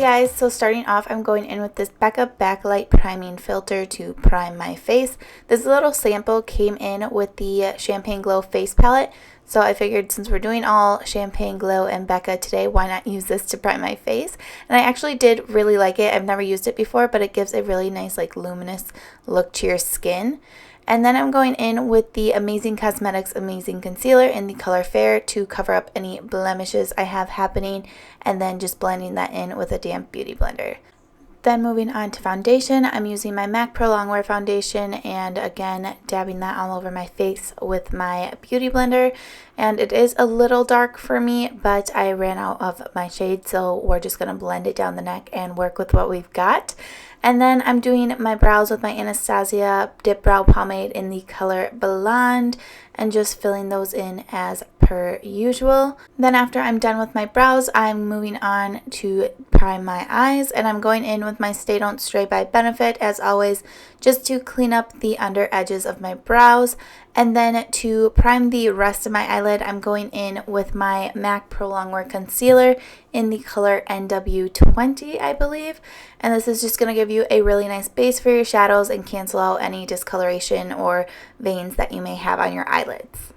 guys, so starting off I'm going in with this Becca Backlight priming filter to prime my face. This little sample came in with the Champagne Glow face palette, so I figured since we're doing all Champagne Glow and Becca today, why not use this to prime my face? And I actually did really like it. I've never used it before, but it gives a really nice like luminous look to your skin. And then I'm going in with the Amazing Cosmetics Amazing Concealer in the color Fair to cover up any blemishes I have happening, and then just blending that in with a damp beauty blender. Then moving on to foundation, I'm using my MAC Pro Longwear foundation and again dabbing that all over my face with my beauty blender. And it is a little dark for me, but I ran out of my shade, so we're just going to blend it down the neck and work with what we've got. And then I'm doing my brows with my Anastasia Dip Brow Pomade in the color Blonde and just filling those in as per usual. Then after I'm done with my brows, I'm moving on to prime my eyes, and I'm going in with my Stay Don't Stray by Benefit as always, just to clean up the under edges of my brows. And then to prime the rest of my eyelid, I'm going in with my MAC Pro Longwear Concealer in the color NW20, I believe. And this is just going to give you a really nice base for your shadows and cancel out any discoloration or veins that you may have on your eyelids.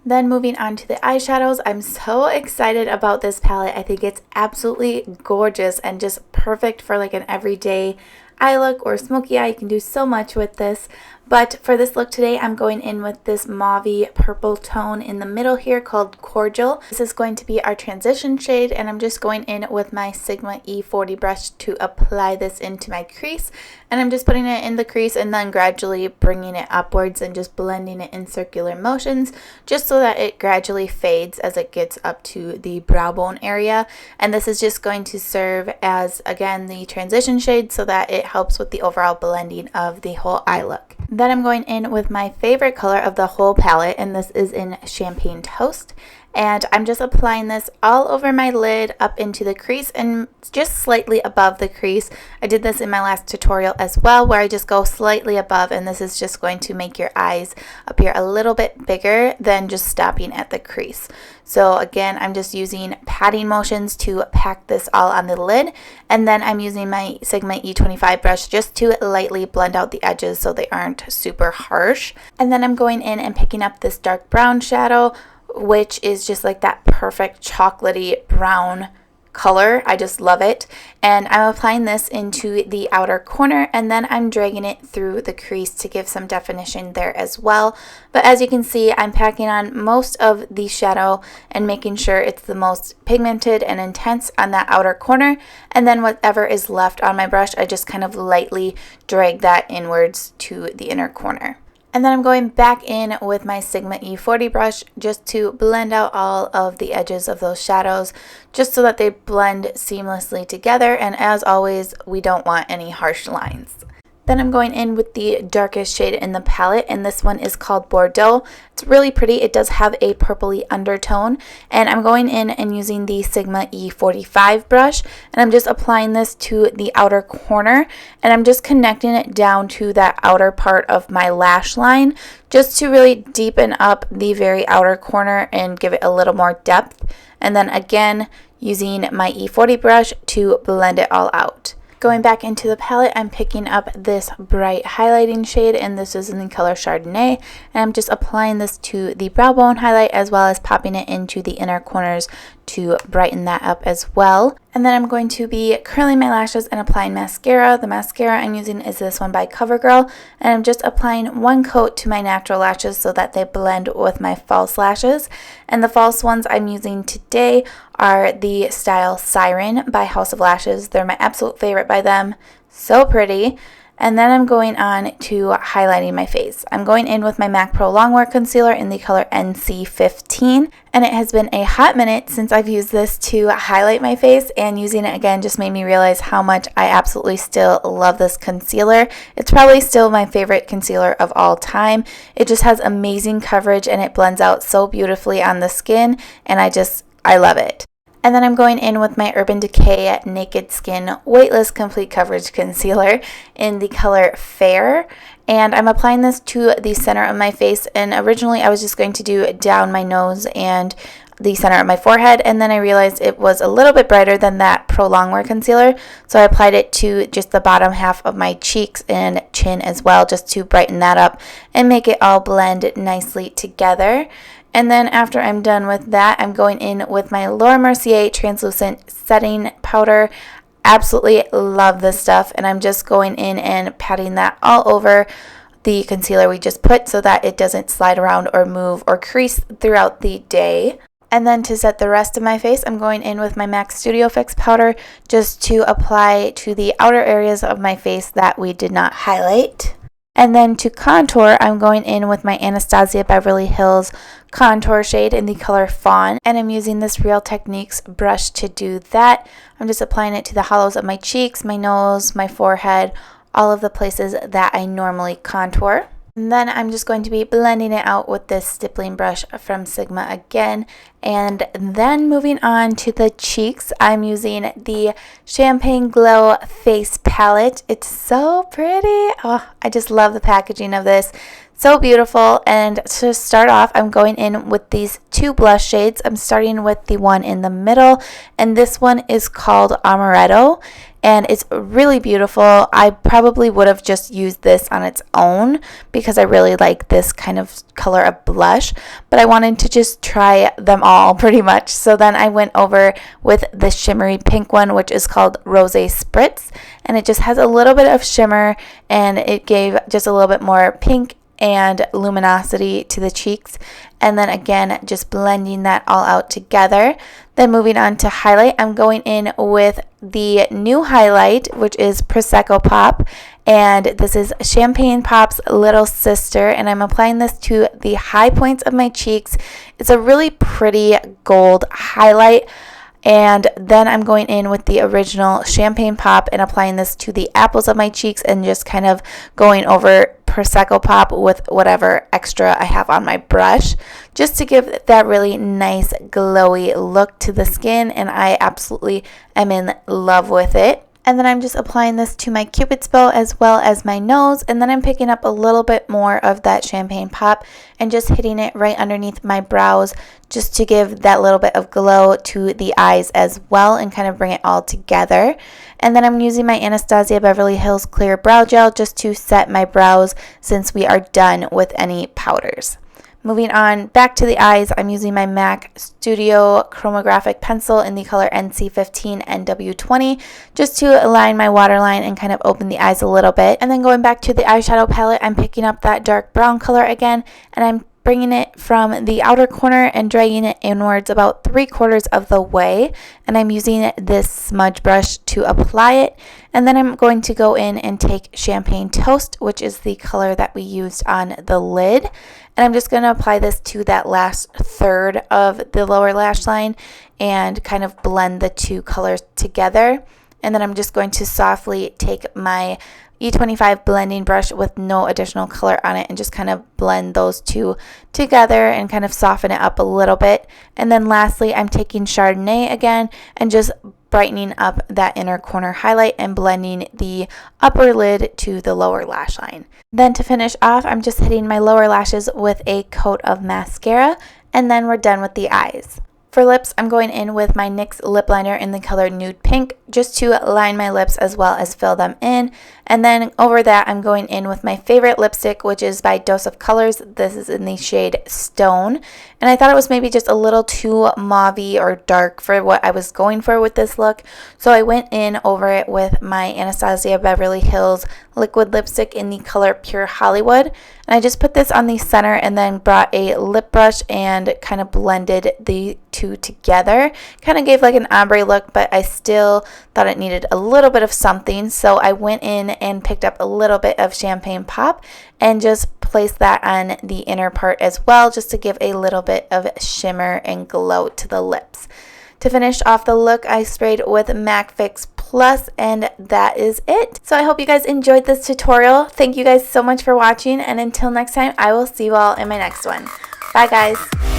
Then moving on to the eyeshadows, I'm so excited about this palette. I think it's absolutely gorgeous and just perfect for like an everyday eye look or smoky eye. You can do so much with this. But for this look today, I'm going in with this mauvey purple tone in the middle here called Cordial. This is going to be our transition shade, and I'm just going in with my Sigma E40 brush to apply this into my crease. And I'm just putting it in the crease and then gradually bringing it upwards and just blending it in circular motions, just so that it gradually fades as it gets up to the brow bone area. And this is just going to serve as, again, the transition shade so that it helps with the overall blending of the whole eye look. Then I'm going in with my favorite color of the whole palette, and this is in Champagne Toast. And I'm just applying this all over my lid, up into the crease, and just slightly above the crease. I did this in my last tutorial as well, where I just go slightly above, and this is just going to make your eyes appear a little bit bigger than just stopping at the crease. So again, I'm just using patting motions to pack this all on the lid, and then I'm using my Sigma E25 brush just to lightly blend out the edges so they aren't super harsh. And then I'm going in and picking up this dark brown shadow, which is just like that perfect chocolatey brown color. I just love it. And I'm applying this into the outer corner, and then I'm dragging it through the crease to give some definition there as well. But as you can see, I'm packing on most of the shadow and making sure it's the most pigmented and intense on that outer corner. And then whatever is left on my brush, I just kind of lightly drag that inwards to the inner corner. And then I'm going back in with my Sigma E40 brush just to blend out all of the edges of those shadows, just so that they blend seamlessly together. And as always, we don't want any harsh lines. Then I'm going in with the darkest shade in the palette, and this one is called Bordeaux. It's really pretty. It does have a purpley undertone, and I'm going in and using the Sigma E45 brush, and I'm just applying this to the outer corner, and I'm just connecting it down to that outer part of my lash line, just to really deepen up the very outer corner and give it a little more depth. And then again, using my E40 brush to blend it all out. Going back into the palette, I'm picking up this bright highlighting shade, and this is in the color Chardonnay, and I'm just applying this to the brow bone highlight as well as popping it into the inner corners to brighten that up as well. And then I'm going to be curling my lashes and applying mascara. The mascara I'm using is this one by Covergirl, and I'm just applying one coat to my natural lashes so that they blend with my false lashes. And the false ones I'm using today are the style Siren by House of Lashes. They're my absolute favorite by them. So pretty. And then I'm going on to highlighting my face. I'm going in with my MAC Pro Longwear Concealer in the color NC15. And it has been a hot minute since I've used this to highlight my face, and using it again just made me realize how much I absolutely still love this concealer. It's probably still my favorite concealer of all time. It just has amazing coverage and it blends out so beautifully on the skin, and I love it. And then I'm going in with my Urban Decay Naked Skin Weightless Complete Coverage Concealer in the color Fair. And I'm applying this to the center of my face. And originally I was just going to do down my nose and the center of my forehead, and then I realized it was a little bit brighter than that Pro Longwear concealer, so I applied it to just the bottom half of my cheeks and chin as well, just to brighten that up and make it all blend nicely together. And then after I'm done with that, I'm going in with my Mercier Translucent setting powder. Absolutely love this stuff, and I'm just going in and patting that all over the concealer we just put so that it doesn't slide around or move or crease throughout the day. And then to set the rest of my face, I'm going in with my MAC Studio Fix powder just to apply to the outer areas of my face that we did not highlight. And then to contour, I'm going in with my Anastasia Beverly Hills contour shade in the color Fawn. And I'm using this Real Techniques brush to do that. I'm just applying it to the hollows of my cheeks, my nose, my forehead, all of the places that I normally contour. And then I'm just going to be blending it out with this stippling brush from Sigma again. And then moving on to the cheeks, I'm using the Champagne Glow Face Palette. It's so pretty. Oh, I just love the packaging of this. So beautiful. And to start off, I'm going in with these two blush shades. I'm starting with the one in the middle, and this one is called Amaretto. And it's really beautiful. I probably would have just used this on its own because I really like this kind of color of blush, but I wanted to just try them all pretty much. So then I went over with the shimmery pink one, which is called Rose Spritz, and it just has a little bit of shimmer, and it gave just a little bit more pink and luminosity to the cheeks. And then again, just blending that all out together. Then moving on to highlight, I'm going in with the new highlight, which is Prosecco Pop, and this is Champagne Pop's little sister, and I'm applying this to the high points of my cheeks. It's a really pretty gold highlight. And then I'm going in with the original Champagne Pop and applying this to the apples of my cheeks and just kind of going over Prosecco Pop with whatever extra I have on my brush, just to give that really nice glowy look to the skin, and I absolutely am in love with it. And then I'm just applying this to my Cupid's bow as well as my nose, and then I'm picking up a little bit more of that Champagne Pop and just hitting it right underneath my brows just to give that little bit of glow to the eyes as well and kind of bring it all together. And then I'm using my Anastasia Beverly Hills Clear Brow Gel just to set my brows since we are done with any powders. Moving on back to the eyes, I'm using my MAC Studio Chromographic Pencil in the color NC15 NW20 just to align my waterline and kind of open the eyes a little bit. And then going back to the eyeshadow palette, I'm picking up that dark brown color again, and I'm bringing it from the outer corner and dragging it inwards about 3/4 of the way, and I'm using this smudge brush to apply it. And then I'm going to go in and take Champagne Toast, which is the color that we used on the lid, and I'm just going to apply this to that last third of the lower lash line and kind of blend the two colors together. And then I'm just going to softly take my E25 blending brush with no additional color on it and just kind of blend those two together and kind of soften it up a little bit. And then lastly, I'm taking Chardonnay again and just brightening up that inner corner highlight and blending the upper lid to the lower lash line. Then to finish off, I'm just hitting my lower lashes with a coat of mascara, and then we're done with the eyes. For lips, I'm going in with my NYX lip liner in the color Nude Pink just to line my lips as well as fill them in. And then over that, I'm going in with my favorite lipstick, which is by Dose of Colors. This is in the shade Stone. And I thought it was maybe just a little too mauvey or dark for what I was going for with this look. So I went in over it with my Anastasia Beverly Hills liquid lipstick in the color Pure Hollywood. And I just put this on the center and then brought a lip brush and kind of blended the two together. Kind of gave like an ombre look, but I still thought it needed a little bit of something. So I went in and picked up a little bit of Champagne Pop and just placed that on the inner part as well, just to give a little bit of shimmer and glow to the lips. To finish off the look, I sprayed with MAC Fix Plus, and that is it. So I hope you guys enjoyed this tutorial. Thank you guys so much for watching, and until next time, I will see you all in my next one. Bye guys.